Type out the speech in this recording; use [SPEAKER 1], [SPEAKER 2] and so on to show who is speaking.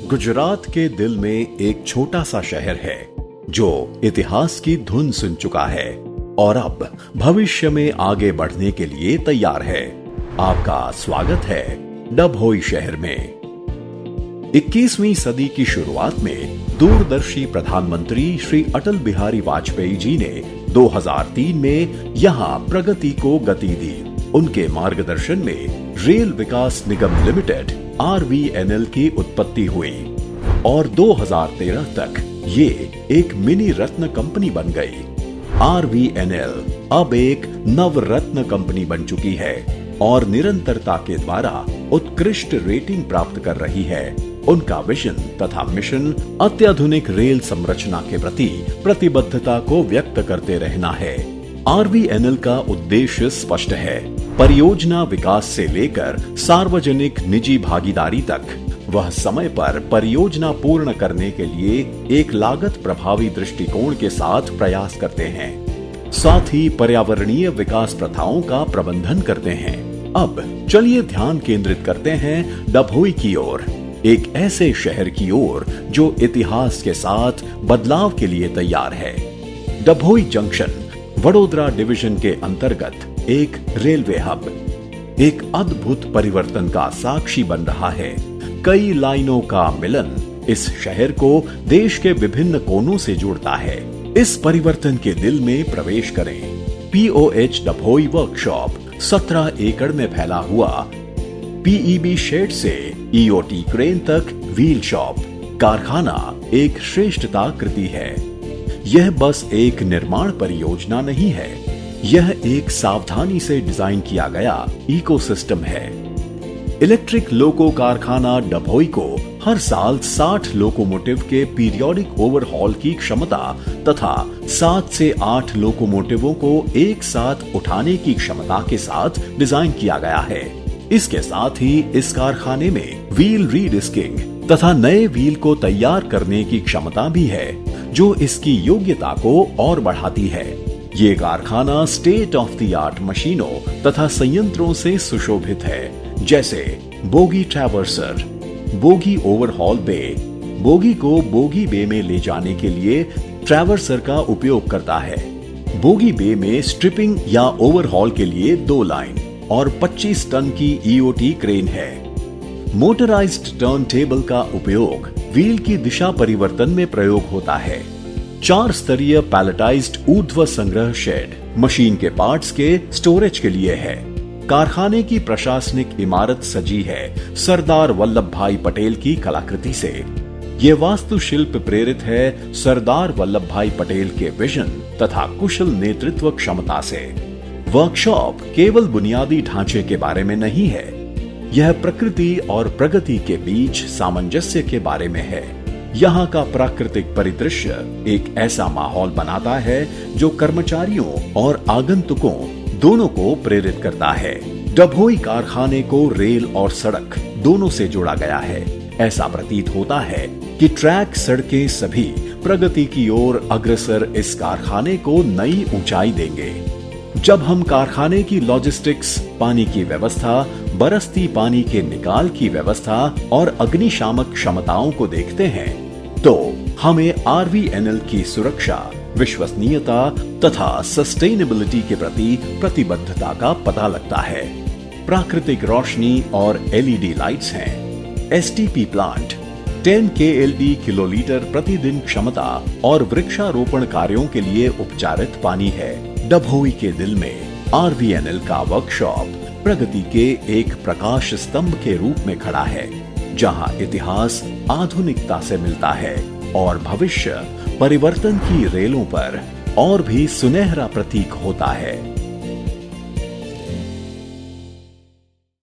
[SPEAKER 1] गुजरात के दिल में एक छोटा सा शहर है जो इतिहास की धुन सुन चुका है और अब भविष्य में आगे बढ़ने के लिए तैयार है। आपका स्वागत है डभोई शहर में। 21वीं सदी की शुरुआत में दूरदर्शी प्रधानमंत्री श्री अटल बिहारी वाजपेयी जी ने 2003 में यहां प्रगति को गति दी। उनके मार्गदर्शन में रेल विकास निगम लिमिटेड RVNL की उत्पत्ति हुई और 2013 तक ये एक मिनी रत्न कंपनी बन गई। RVNL अब एक नवरत्न कंपनी बन चुकी है और निरंतरता के द्वारा उत्कृष्ट रेटिंग प्राप्त कर रही है। उनका विजन तथा मिशन अत्याधुनिक रेल संरचना के प्रति प्रतिबद्धता को व्यक्त करते रहना है। RVNL का उद्देश्य स्पष्ट है, परियोजना विकास से लेकर सार्वजनिक निजी भागीदारी तक। वह समय पर परियोजना पूर्ण करने के लिए एक लागत प्रभावी दृष्टिकोण के साथ प्रयास करते हैं, साथ ही पर्यावरणीय विकास प्रथाओं का प्रबंधन करते हैं। अब चलिए ध्यान केंद्रित करते हैं डभोई की ओर, एक ऐसे शहर की ओर जो इतिहास के साथ बदलाव के लिए तैयार है। डभोई जंक्शन वडोदरा डिवीजन के अंतर्गत एक रेलवे हब एक अद्भुत परिवर्तन का साक्षी बन रहा है। कई लाइनों का मिलन इस शहर को देश के विभिन्न कोनों से जोड़ता है। इस परिवर्तन के दिल में प्रवेश करें। POH डभोई वर्कशॉप 17 एकड़ में फैला हुआ, PEB शेड से EOT क्रेन तक व्हील शॉप कारखाना एक श्रेष्ठता कृति है। यह बस एक निर्माण परियोजना नहीं है, यह एक सावधानी से डिजाइन किया गया इकोसिस्टम है। इलेक्ट्रिक लोको कारखाना डभोई को हर साल 60 लोकोमोटिव के पीरियोडिक ओवरहॉल की क्षमता तथा 7 से 8 लोकोमोटिवों को एक साथ उठाने की क्षमता के साथ डिजाइन किया गया है। इसके साथ ही इस कारखाने में व्हील रीडिस्किंग तथा नए व्हील को तैयार करने की क्षमता भी है, जो इसकी योग्यता को और बढ़ाती है। ये कारखाना स्टेट ऑफ द आर्ट मशीनों तथा संयंत्रों से सुशोभित है, जैसे बोगी ट्रैवर्सर, बोगी ओवरहॉल बे। बोगी को बोगी बे में ले जाने के लिए ट्रैवर्सर का उपयोग करता है। बोगी बे में स्ट्रिपिंग या ओवरहॉल के लिए 2 लाइन और 25 टन की EOT क्रेन है। मोटराइज्ड टर्न टेबल का उपयोग व्हील की दिशा परिवर्तन में प्रयोग होता है। 4 स्तरीय पैलेटाइज्ड ऊर्ध्व संग्रह शेड मशीन के पार्ट्स के स्टोरेज के लिए है। कारखाने की प्रशासनिक इमारत सजी है सरदार वल्लभ भाई पटेल की कलाकृति से। ये वास्तुशिल्प प्रेरित है सरदार वल्लभ भाई पटेल के विजन तथा कुशल नेतृत्व क्षमता से। वर्कशॉप केवल बुनियादी ढांचे के बारे में नहीं है, यह प्रकृति और प्रगति के बीच सामंजस्य के बारे में है। यहाँ का प्राकृतिक परिदृश्य एक ऐसा माहौल बनाता है जो कर्मचारियों और आगंतुकों दोनों को प्रेरित करता है। डभोई कारखाने को रेल और सड़क दोनों से जोड़ा गया है। ऐसा प्रतीत होता है कि ट्रैक सड़कें सभी प्रगति की ओर अग्रसर इस कारखाने को नई ऊंचाई देंगे। जब हम कारखाने की लॉजिस्टिक्स, पानी की व्यवस्था, बरसती पानी के निकाल की व्यवस्था और अग्निशामक क्षमताओं को देखते हैं, तो हमें RVNL की सुरक्षा, विश्वसनीयता तथा सस्टेनेबिलिटी के प्रति प्रतिबद्धता का पता लगता है। प्राकृतिक रोशनी और LED लाइट्स हैं। STP प्लांट 10 KLD किलोलीटर प्रतिदिन क्षमता और वृक्षारोपण कार्यों के लिए उपचारित पानी है। डभोई के दिल में RVNL का वर्कशॉप प्रगति के एक प्रकाश स्तंभ के रूप में खड़ा है, जहां इतिहास आधुनिकता से मिलता है और भविष्य परिवर्तन की रेलों पर और भी सुनहरा प्रतीक होता है।